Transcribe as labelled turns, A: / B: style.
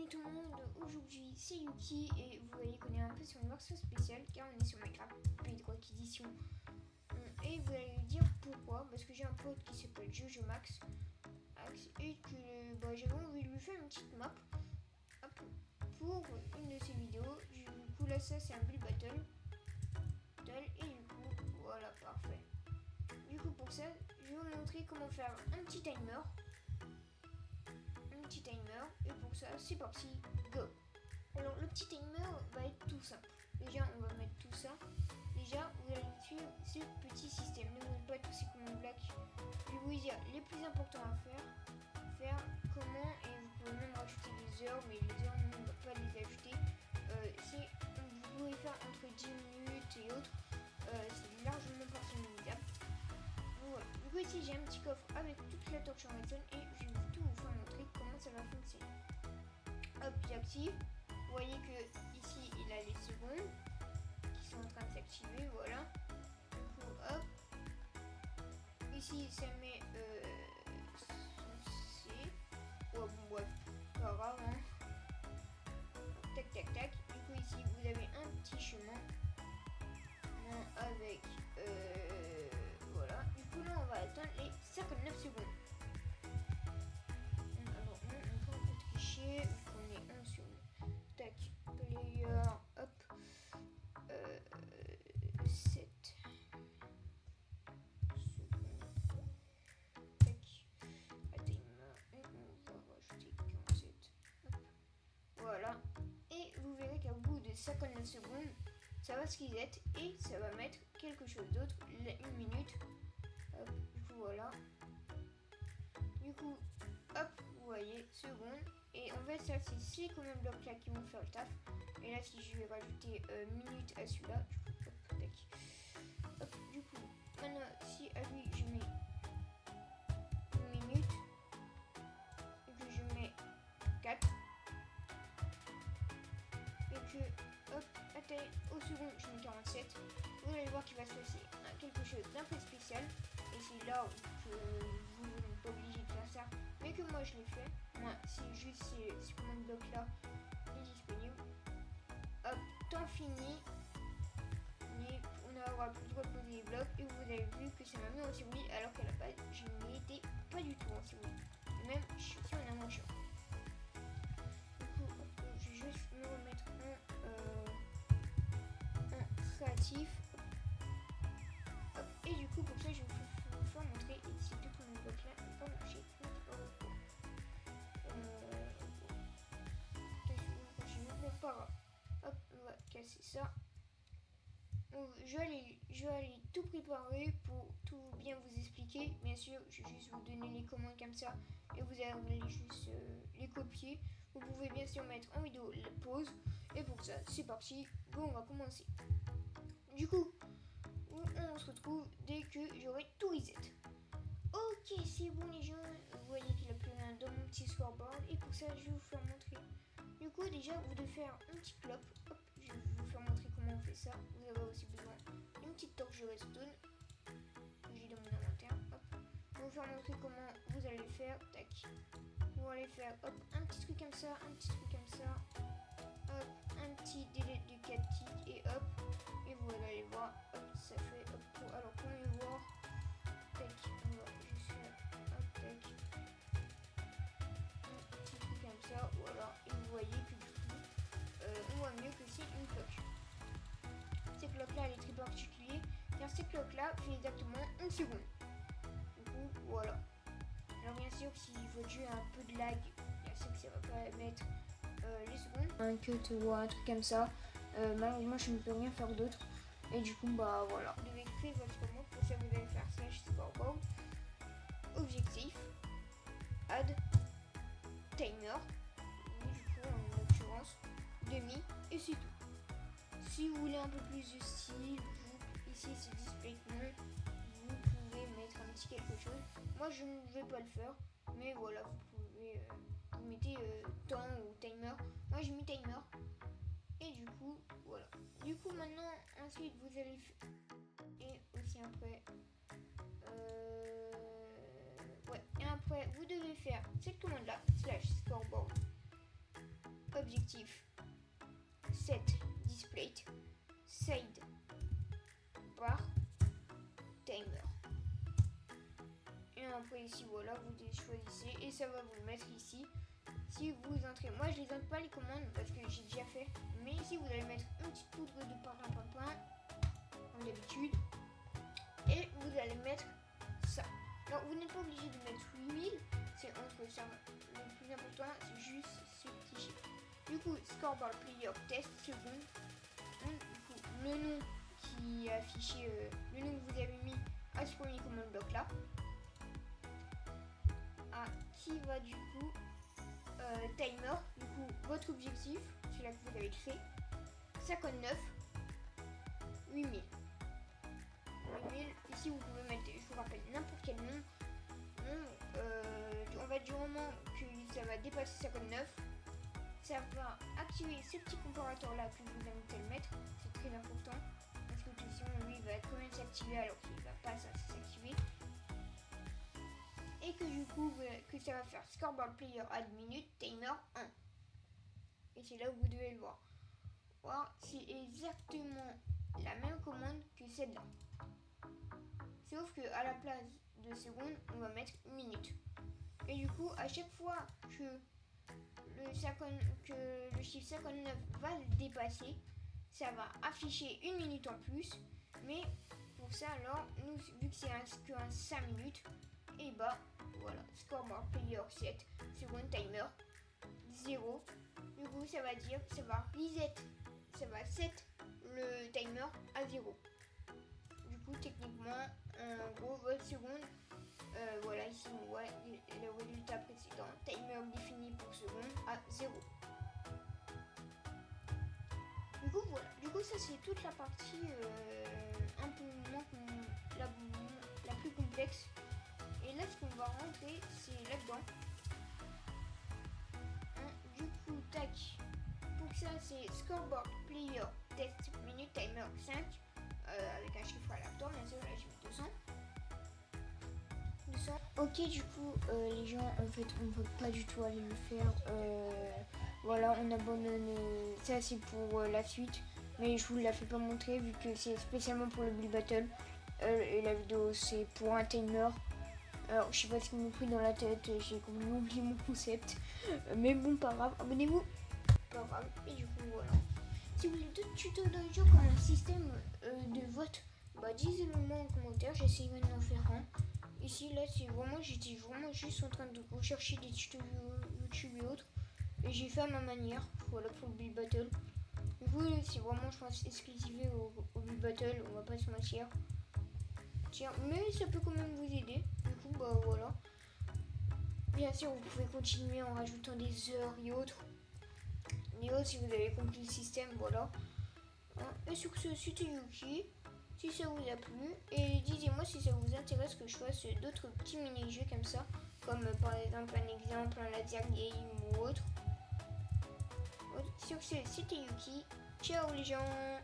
A: Salut tout le monde, aujourd'hui c'est Yuki et vous voyez qu'on est un peu sur une version spéciale car on est sur Minecraft Bedrock Edition. Et vous allez me dire pourquoi, parce que j'ai un pote qui s'appelle Jojo Max et que j'avais envie de lui faire une petite map pour une de ses vidéos. Du coup là ça c'est un build battle et du coup voilà, parfait. Du coup pour ça je vais vous montrer comment faire un petit timer et pour ça c'est parti, go. Alors le petit timer va être tout simple. Déjà on va mettre tout ça. Déjà vous allez suivre ce petit système. Ne vous pas tous ces commandes black. Je vais vous dire les plus importants à faire comment, et vous pouvez même rajouter des heures, mais les heures on ne va pas les ajouter. Vous pouvez faire entre 10 minutes et autres. C'est largement personnalisable. Voilà. Du coup ici j'ai un petit coffre avec toute la torche en redstone et je vais tout vous faire montrer comment ça va fonctionner. Hop, j'active. Vous voyez que ici il a les secondes qui sont en train de s'activer, voilà. Du coup hop. Ici ça met C. Oh bon bref, pas grave hein. Tac tac tac. Du coup ici vous avez un petit chemin avec voilà. Du coup là on va atteindre les 59 secondes. Alors on peut un peu tricher, on est 11 secondes. Tac, player, hop, 7 secondes. Tac, à timer, et on va rajouter 47. Hop. Voilà. Et vous verrez qu'au bout de 59 secondes, ça va se reset et ça va mettre quelque chose d'autre, une minute. Hop, du coup voilà. Du coup, hop, vous voyez, seconde. Et en fait, ça c'est ces combien de blocs là qui vont faire le taf. Et là, si je vais rajouter minute à celui-là, du coup, hop, tac. Hop, du coup, maintenant, si à lui je mets une minute et que je mets 4 et que hop, atteint au second je mets 47, vous allez voir qu'il va se passer quelque chose d'un peu spécial. Et c'est là que vous n'êtes pas obligé de faire ça, mais que moi je l'ai fait. Moi c'est juste ces command blocs là est disponible. Hop, temps fini. On n'aura plus le droit de poser les blocs et vous avez vu que ça m'a mis en survie alors qu'à la base je n'y étais pas du tout en survie. Même je suis en amont champ. Du coup je vais juste me remettre en créatif. Hop, et du coup pour ça je vais vous faire montrer ici deux command blocs là ne pas marcher. Hop, on va casser ça. Je vais aller tout préparer pour tout bien vous expliquer. Bien sûr, je vais juste vous donner les commandes comme ça et vous allez juste les copier. Vous pouvez bien sûr mettre en vidéo la pause. Et pour ça, c'est parti. Bon, on va commencer. Du coup, on se retrouve dès que j'aurai tout reset. Ok, c'est bon les gens. Vous voyez qu'il a plus rien dans mon petit scoreboard. Et pour ça, je vais vous faire montrer. Du coup, déjà, vous devez faire un petit clope. Hop, je vais vous faire montrer comment on fait ça. Vous avez aussi besoin d'une petite torche de redstone. J'ai dans mon inventaire. Hop. Je vais vous faire montrer comment vous allez faire. Tac. Vous allez faire hop, un petit truc comme ça, un petit truc comme ça. Hop, un petit délai de 4 ticks et hop. Et vous allez voir. Hop, ça fait. Hop, alors, pour mieux voir. Tac. On va juste faire. Hop, tac. Comme ça, voilà, et vous voyez que du coup on voit mieux que c'est une cloque. Ces cloques là elle est très particulière car ces cloques là fait exactement une seconde. Du coup voilà. Alors bien sûr si votre jeu a un peu de lag, bien sûr que ça va pas mettre les secondes. Un cut ou un truc comme ça, malheureusement je ne peux rien faire d'autre. Et du coup bah voilà. Vous devez créer votre mot, pour ça vous allez faire /scoreboard, objectif, add, timer, du coup en l'occurrence demi, et c'est tout. Si vous voulez un peu plus de style, ici c'est display nom, vous pouvez mettre un petit quelque chose. Moi je ne vais pas le faire, mais voilà, vous pouvez vous mettez temps ou timer. Moi j'ai mis timer. Et du coup voilà. Du coup maintenant ensuite vous allez et aussi après ouais, et après vous devez faire cette commande là /scoreboard ici, voilà, vous choisissez et ça va vous le mettre ici. Si vous entrez, moi je les entre pas les commandes parce que j'ai déjà fait, mais ici vous allez mettre une petite poudre de parlimpinpin comme d'habitude et vous allez mettre ça. Alors vous n'êtes pas obligé de mettre 8000, c'est entre ça. Le plus important c'est juste ce petit chiffre. Du coup, scoreboard player test seconde. Du coup, le nom qui est affiché, le nom que vous avez mis à ce premier command bloc là. Qui va du coup timer, du coup votre objectif, celui-là que vous avez créé, 59, 8000. 8000, ici vous pouvez mettre, je vous rappelle, n'importe quel nom. On va du moment que ça va dépasser 59, ça va activer ce petit comparateur là que je vous invite à le mettre, c'est très important, parce que sinon lui il va quand même s'activer alors qu'il ne va pas s'activer. Et que du coup que ça va faire scoreboard player add minute timer 1. Et c'est là où vous devez le voir. C'est exactement la même commande que celle-là. Sauf que à la place de seconde, on va mettre minute. Et du coup, à chaque fois que le chiffre 59 va le dépasser, ça va afficher une minute en plus. Mais pour ça, alors, nous, vu que c'est qu'un 5 minutes, et bah voilà, scoreboard player 7, second timer 0. Du coup, ça va dire, ça va reset, ça va set le timer à 0. Du coup, techniquement, en gros, votre seconde, voilà, ici on voit le résultat précédent, timer défini pour seconde à 0. Du coup, voilà, du coup, ça c'est toute la partie un peu moins la plus complexe. Et là, ce qu'on va rentrer, c'est là-dedans. Du coup, tac. Pour ça, c'est scoreboard player test minute timer 5 avec un chiffre aléatoire. Bien sûr, là, je mets 200. Ok, du coup, les gens, en fait, on ne peut pas du tout aller le faire. Voilà, on abandonne. Ça, c'est pour la suite. Mais je vous la fais pas montrer vu que c'est spécialement pour le Build Battle. Et la vidéo, c'est pour un timer. Alors, je sais pas ce qui m'ont pris dans la tête, j'ai complètement oublié mon concept. Mais bon, pas grave, abonnez-vous. Pas grave, et du coup, voilà. Si vous voulez d'autres tutos dans le jeu comme un système de vote, bah dites-le moi en commentaire, j'essaierai d'en faire un. Ici, là, c'est vraiment, j'étais vraiment juste en train de rechercher des tutos YouTube et autres. Et j'ai fait à ma manière, voilà, pour le Build Battle. Du coup, c'est vraiment, je pense, exclusivé au Build Battle, on va pas se mentir. Tiens, mais ça peut quand même vous aider. Du coup, bah voilà. Bien sûr, vous pouvez continuer en rajoutant des heures et autres. Si vous avez compris le système, voilà. Et sur ce, c'était Yuki. Si ça vous a plu, et dites-moi si ça vous intéresse que je fasse d'autres petits mini-jeux comme ça. Comme par exemple un exemple, un laser game ou autre. Sur ce, c'était Yuki. Ciao les gens!